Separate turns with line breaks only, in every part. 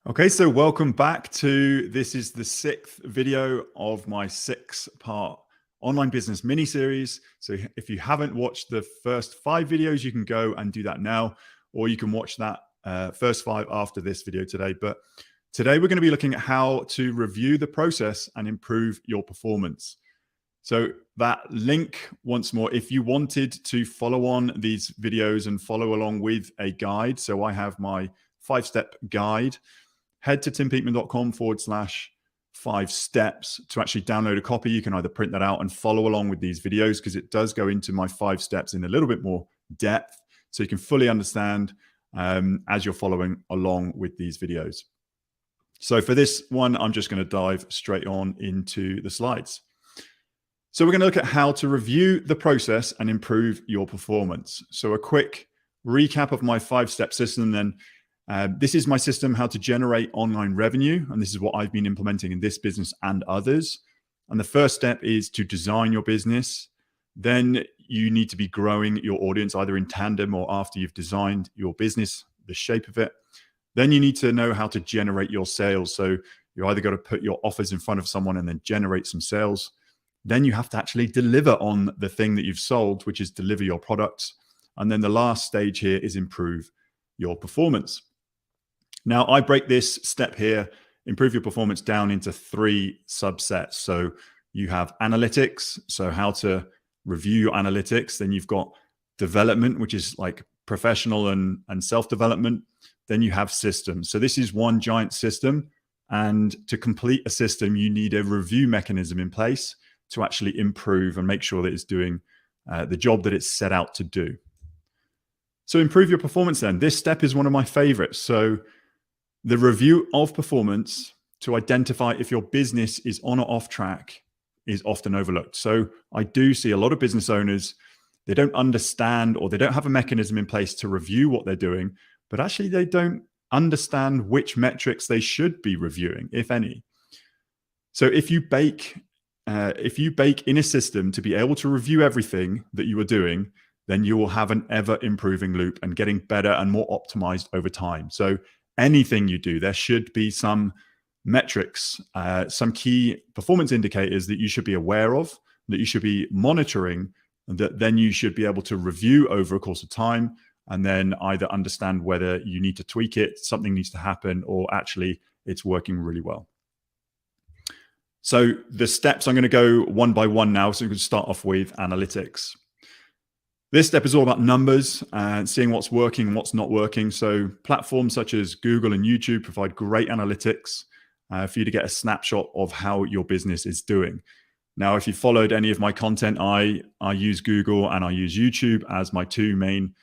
Okay, so welcome back to this is the sixth video of my six-part online business mini-series. So if you haven't watched the first 5 videos, you can go and do that now, or you can watch that first 5 after this video today. But today we're going to be looking at how to review the process and improve your performance. So that link, once more, if you wanted to follow on these videos and follow along with a guide, so I have my 5-step guide. Head to timpeakman.com/5 steps to actually download a copy. You can either print that out and follow along with these videos because it does go into my 5 steps in a little bit more depth so you can fully understand as you're following along with these videos. So for this one, I'm just going to dive straight on into the slides. So we're going to look at how to review the process and improve your performance. So a quick recap of my 5-step system then. This is my system, how to generate online revenue. And this is what I've been implementing in this business and others. And the first step is to design your business. Then you need to be growing your audience either in tandem or after you've designed your business, the shape of it. Then you need to know how to generate your sales. So you either got to put your offers in front of someone and then generate some sales. Then you have to actually deliver on the thing that you've sold, which is deliver your products. And then the last stage here is improve your performance. Now, I break this step here, improve your performance, down into 3 subsets. So you have analytics, so how to review your analytics. Then you've got development, which is like professional and self-development. Then you have systems. So this is one giant system. And to complete a system, you need a review mechanism in place to actually improve and make sure that it's doing the job that it's set out to do. So improve your performance then. This step is one of my favorites. So the review of performance to identify if your business is on or off track is often overlooked. So I do see a lot of business owners, they don't understand or they don't have a mechanism in place to review what they're doing, but actually they don't understand which metrics they should be reviewing, if any. So if you bake in a system to be able to review everything that you are doing, then you will have an ever improving loop and getting better and more optimized over time. So anything you do, there should be some metrics, some key performance indicators that you should be aware of, that you should be monitoring, and that then you should be able to review over a course of time and then either understand whether you need to tweak it, something needs to happen, or actually it's working really well. So the steps, I'm going to go one by one now. So we can start off with analytics. This step is all about numbers and seeing what's working and what's not working. So platforms such as Google and YouTube provide great analytics for you to get a snapshot of how your business is doing. Now, if you followed any of my content, I use Google and I use YouTube as my 2 main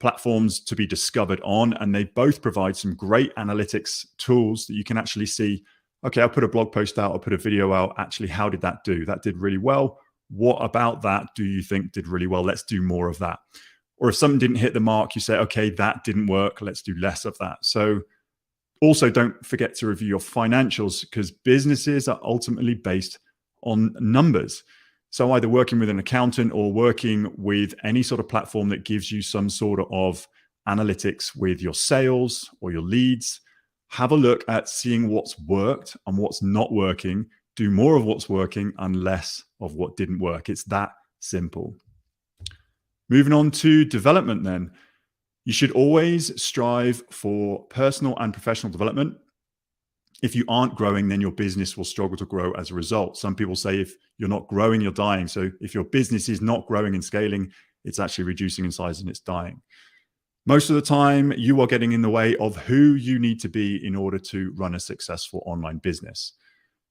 platforms to be discovered on. And they both provide some great analytics tools that you can actually see, okay, I'll put a blog post out, I'll put a video out. Actually, how did that do? That did really well. What about that do you think did really well? Let's do more of that. Or if something didn't hit the mark, you say, okay, that didn't work. Let's do less of that. So also don't forget to review your financials because businesses are ultimately based on numbers. So either working with an accountant or working with any sort of platform that gives you some sort of analytics with your sales or your leads, have a look at seeing what's worked and what's not working. Do more of what's working and less of what didn't work. It's that simple. Moving on to development then. You should always strive for personal and professional development. If you aren't growing, then your business will struggle to grow as a result. Some people say if you're not growing, you're dying. So if your business is not growing and scaling, it's actually reducing in size and it's dying. Most of the time, you are getting in the way of who you need to be in order to run a successful online business.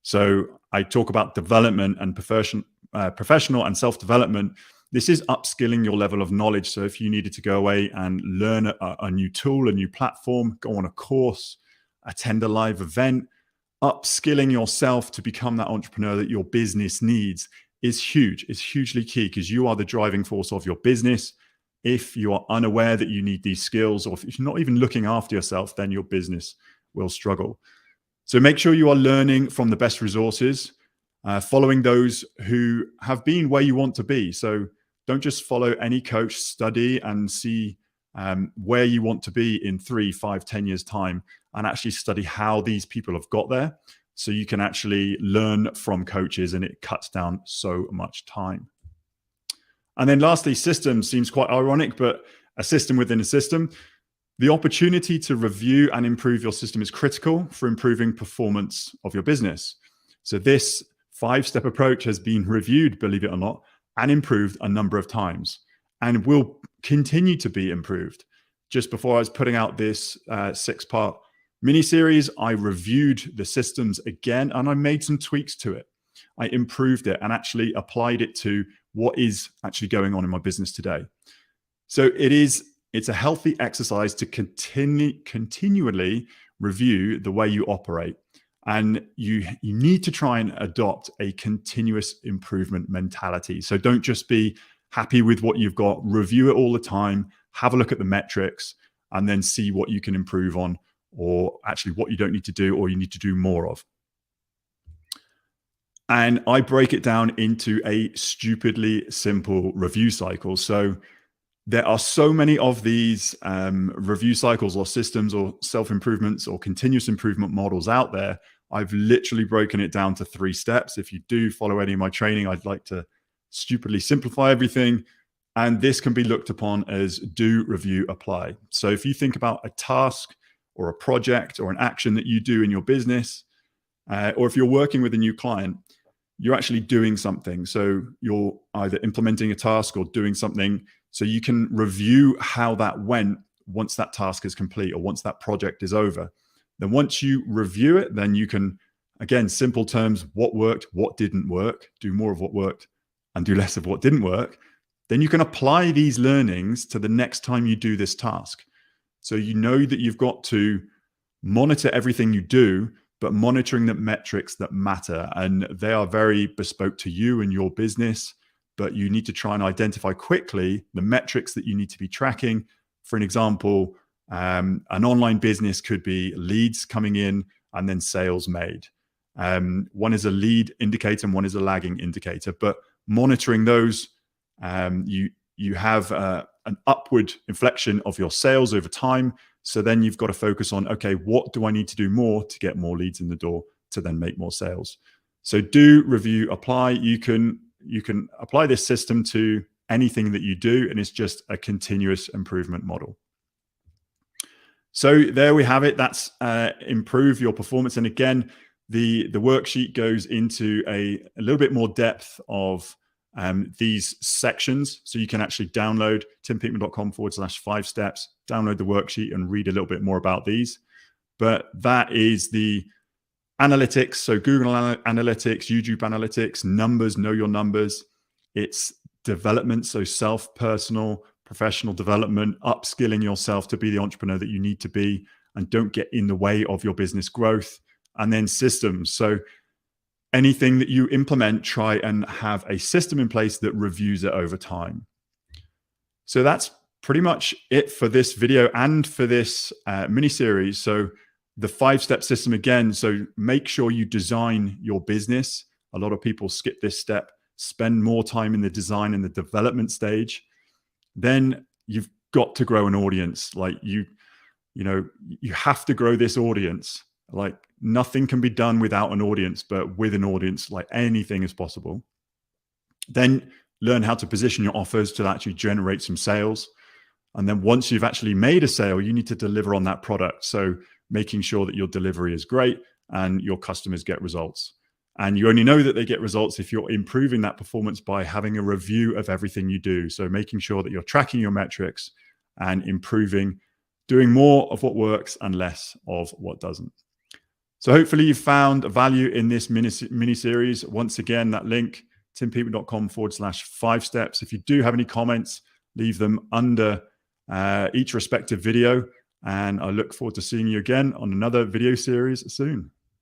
So I talk about development and professional and self-development. This is upskilling your level of knowledge. So if you needed to go away and learn a new tool, a new platform, go on a course, attend a live event, upskilling yourself to become that entrepreneur that your business needs is huge. It's hugely key because you are the driving force of your business. If you are unaware that you need these skills, or if you're not even looking after yourself, then your business will struggle. So make sure you are learning from the best resources, following those who have been where you want to be. So don't just follow any coach, study and see where you want to be in 3, 5, 10 years time, and actually study how these people have got there. So you can actually learn from coaches, and it cuts down so much time. And then lastly, systems seems quite ironic, but a system within a system. The opportunity to review and improve your system is critical for improving performance of your business. So this 5-step approach has been reviewed, believe it or not, and improved a number of times and will continue to be improved. Just before I was putting out this 6-part mini-series, I reviewed the systems again and I made some tweaks to it. I improved it and actually applied it to what is actually going on in my business today. So it's a healthy exercise to continually review the way you operate. And you need to try and adopt a continuous improvement mentality. So don't just be happy with what you've got, review it all the time, have a look at the metrics, and then see what you can improve on, or actually what you don't need to do or you need to do more of. And I break it down into a stupidly simple review cycle. So there are so many of these review cycles or systems or self-improvements or continuous improvement models out there. I've literally broken it down to 3 steps. If you do follow any of my training, I'd like to stupidly simplify everything. And this can be looked upon as do, review, apply. So if you think about a task or a project or an action that you do in your business, or if you're working with a new client, you're actually doing something. So you're either implementing a task or doing something. So you can review how that went once that task is complete or once that project is over. Then once you review it, then you can, again, simple terms, what worked, what didn't work, do more of what worked and do less of what didn't work. Then you can apply these learnings to the next time you do this task. So you know that you've got to monitor everything you do, but monitoring the metrics that matter. And they are very bespoke to you and your business, but you need to try and identify quickly the metrics that you need to be tracking. For an example, an online business could be leads coming in and then sales made. One is a lead indicator and one is a lagging indicator, but monitoring those, you have an upward inflection of your sales over time. So then you've got to focus on, okay, what do I need to do more to get more leads in the door to then make more sales? So do, review, apply. You can apply this system to anything that you do, and it's just a continuous improvement model. So there we have it. That's improve your performance. And again, the worksheet goes into a little bit more depth of these sections. So you can actually download timpeakman.com/5 steps, download the worksheet and read a little bit more about these. But that is the analytics. So Google Analytics, YouTube Analytics, numbers, know your numbers. It's development. So personal, professional development, upskilling yourself to be the entrepreneur that you need to be and don't get in the way of your business growth. And then systems. So anything that you implement, try and have a system in place that reviews it over time. So that's pretty much it for this video and for this mini series. So the 5-step system again. So make sure you design your business. A lot of people skip this step, spend more time in the design and the development stage. Then you've got to grow an audience. Like you have to grow this audience. Like nothing can be done without an audience, but with an audience, like anything is possible. Then learn how to position your offers to actually generate some sales. And then once you've actually made a sale, you need to deliver on that product. So making sure that your delivery is great and your customers get results. And you only know that they get results if you're improving that performance by having a review of everything you do. So making sure that you're tracking your metrics and improving, doing more of what works and less of what doesn't. So hopefully you found value in this mini series. Once again, that link, timpeakman.com/5 steps. If you do have any comments, leave them under each respective video. And I look forward to seeing you again on another video series soon.